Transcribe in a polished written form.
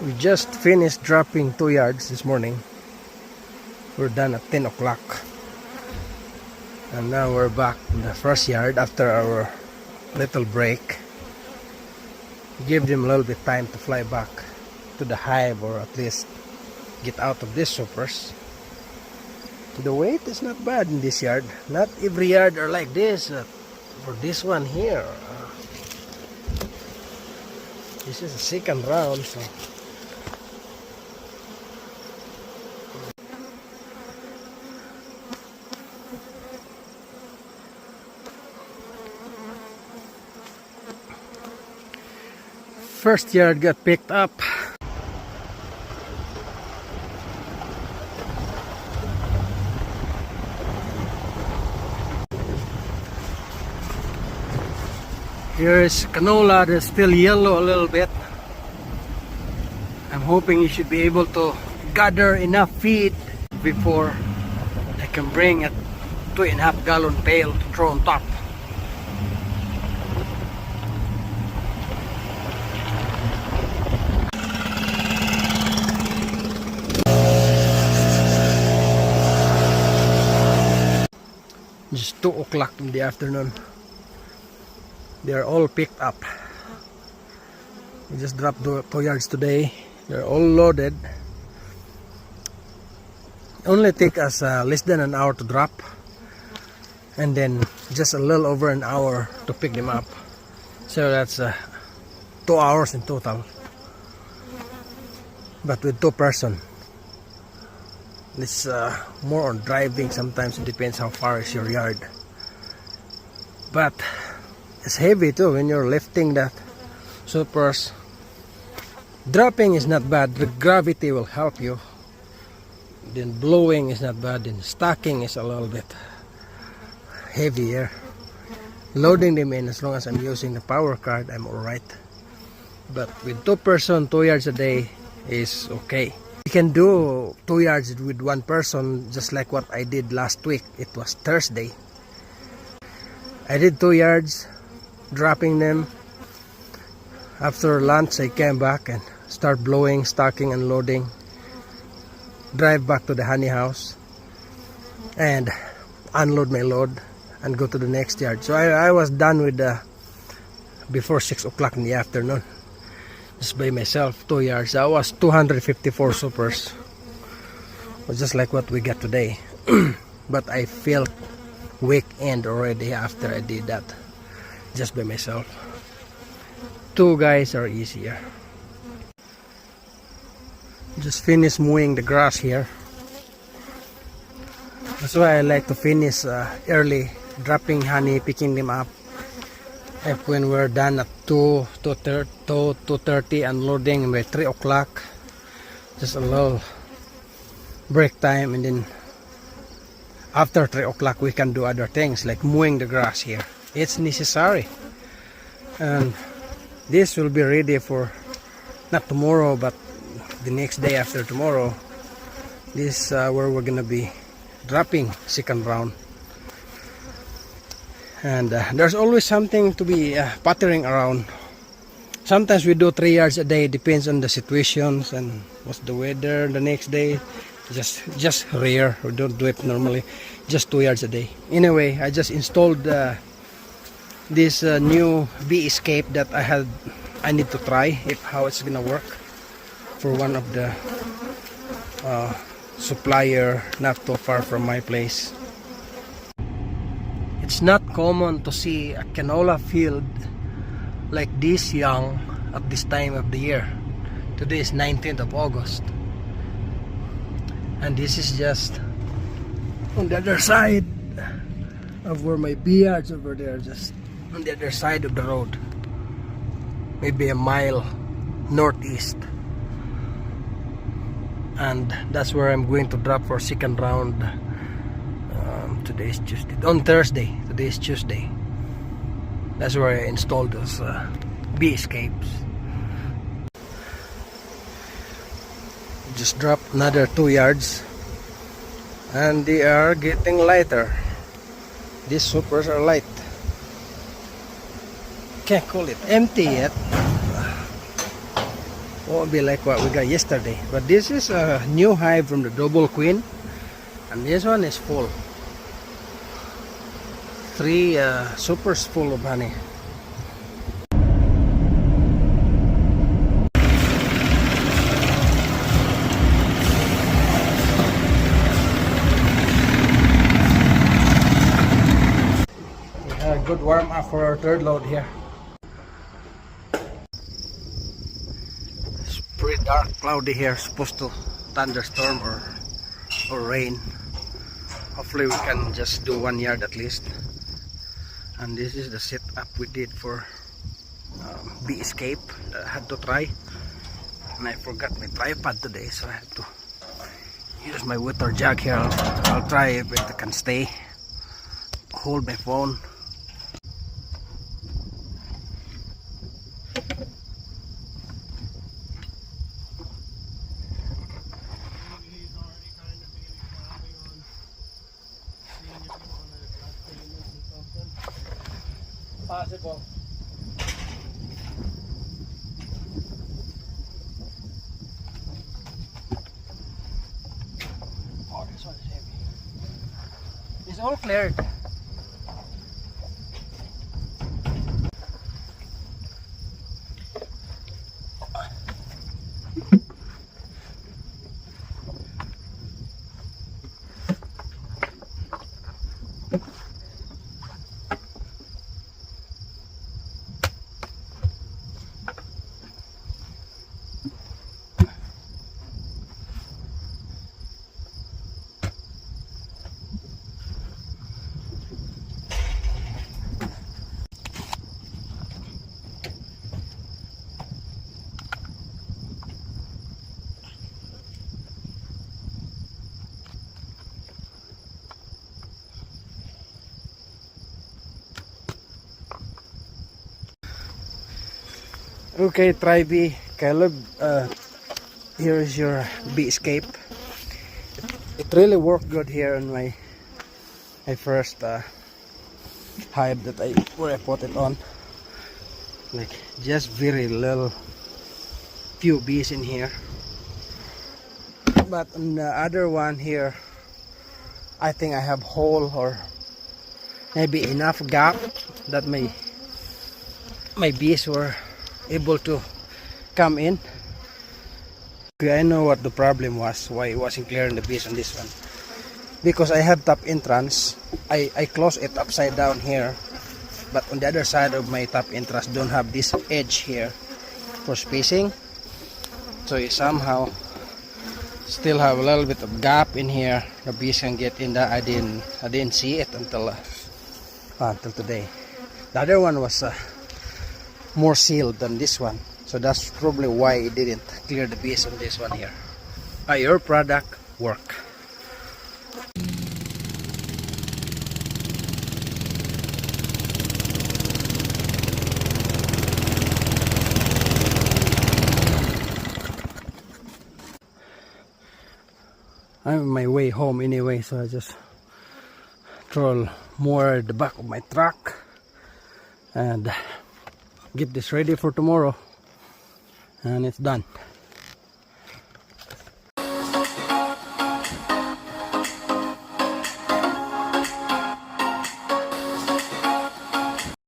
We just finished dropping 2 yards this morning. We're done at 10 o'clock. And now we're back in the first yard after our little break. Give them a little bit time to fly back to the hive, or at least get out of these supers. The weight is not bad in this yard. Not every yard are like this. For this one here, this is a second round, so first yard got picked up. Here is canola that's still yellow a little bit. I'm hoping you should be able to gather enough feed before I can bring a 2.5 gallon pail to throw on top. Just 2 o'clock in the afternoon. They are all picked up. We just dropped 2 yards today. They're all loaded. Only take us less than an hour to drop, and then just a little over an hour to pick them up. So that's 2 hours in total. But with 2 person, it's more on driving. Sometimes it depends how far is your yard. But it's heavy too when you're lifting that supers. Dropping is not bad. The gravity will help you. Then blowing is not bad. Then stacking is a little bit heavier. Loading them in, as long as I'm using the power card, I'm alright. But with 2 person, 2 yards a day is okay. You can do 2 yards with 1 person, just like what I did last week. It was Thursday. I did 2 yards, dropping them. After lunch, I came back and start blowing, stacking, and loading. Drive back to the honey house and unload my load and go to the next yard. So I was done with before 6 o'clock in the afternoon, just by myself. 2 yards. That was 254 supers. It was just like what we got today. But I felt weekend already after I did that just by myself. 2 guys are easier. Just finished mowing the grass here. That's why I like to finish early, dropping honey, picking them up. And when we're done at 2:30, unloading by 3 o'clock, just a little break time, and then after 3 o'clock we can do other things like mowing the grass here. It's necessary. And this will be ready for not tomorrow, but the next day after tomorrow. This where we're gonna be dropping second round. And there's always something to be puttering around. Sometimes we do 3 yards a day, depends on the situations and what's the weather the next day. Just rare, we don't do it normally. Just 2 yards a day. Anyway, I just installed this new bee escape that I need to try how it's gonna work for one of the supplier not too far from my place. It's not common to see a canola field like this young at this time of the year. Today is 19th of August, and this is just on the other side of where my bee yards over there, just on the other side of the road, maybe a mile northeast. And that's where I'm going to drop for second round. Today is Tuesday. On Thursday. Today is Tuesday. That's where I installed those bee escapes. Just dropped another 2 yards, and they are getting lighter. These supers are light. Can't call it empty yet. Won't be like what we got yesterday. But this is a new hive from the double queen, and this one is full. 3 supers full of honey. We had a good warm up for our third load here. It's pretty dark, cloudy here. Supposed to thunderstorm or rain. Hopefully we can just do 1 yard at least. And this is the setup we did for bee escape that I had to try, and I forgot my tripod today, so I have to use my water jug here. I'll try if it can stay, hold my phone. Possible. Oh, this one is heavy. It's all cleared. Okay, try bee. Caleb, here is your bee escape. It really worked good here in my first hive that where I put it on. Like just very little, few bees in here. But on the other one here, I think I have hole or maybe enough gap that my bees were able to come in. Okay, I know what the problem was, why it wasn't clearing the bees on this one. Because I have top entrance, I close it upside down here, but on the other side of my top entrance don't have this edge here for spacing, so you somehow still have a little bit of gap in here. The bees can get in there. I didn't see it until today. The other one was more sealed than this one, so that's probably why it didn't clear the bees on this one here. Your product work. I'm on my way home anyway, so I just throw more at the back of my truck and get this ready for tomorrow, and it's done.